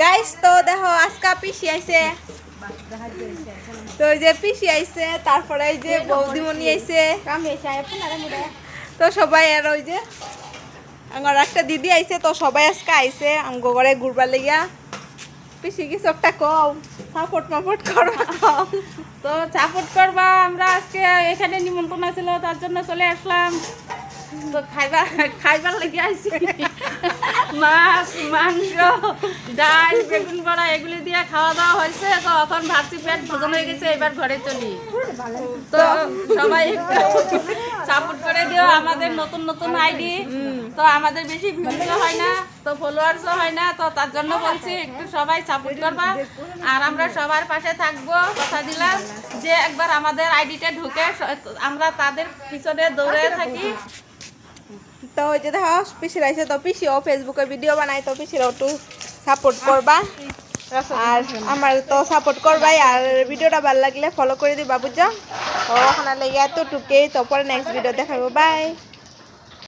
Guys তো দেখো আজকা পিসি আইছে, তো এই যে পিসি আইছে, তারপরে এই যে বৌদিমণি আইছে, তো সবাই আর ওই যে আমার একটা দিদি আইছে, তো সবাই আজকে আইছে আমগো ঘরে ঘুরবার লাগিয়া। পিসি কিছু একটা কও, সাপোর্ট মাপোর্ট করবা কও। তো সাপোর্ট করবা, আমরা আজকে এখানে নিমন্ত্রণ ছিল তার জন্য চলে আসলাম। তো খাইবার লেগে আইছি মাছ, মাংস, ডাল, বেগুন বড়া এগুলি দিয়ে খাওয়া দাওয়া হয়েছে। তো এখন ভাবছি পেট ভোজন হয়ে গেছে, এবার ঘরে চলি। তো সবাই সাপোর্ট করে দিও, আমাদের নতুন নতুন আইডি, তো আমাদের বেশি ভিউজও হয় না, তো ফলোয়ার্সও হয় না, তো তার জন্য বলছি একটু সবাই সাপোর্ট করবা। আর আমরা সবার পাশে থাকবো, কথা দিলাম যে একবার আমাদের আইডিতে ঢুকে আমরা তাদের পিছনে দৌড়ে থাকি। তো ওই যে দেখো পিসির আইছে, তো পিসিও ফেসবুকে ভিডিও বানাই, তো পিসিরও একটু সাপোর্ট করবা। আর আমার তো সাপোর্ট করবাই, আর ভিডিওটা ভালো লাগলে ফলো করে দিবা বুঝছো। তো ওখানে লেগে এতটুকুই, তো পরে নেক্সট ভিডিও দেখাবো, বাই।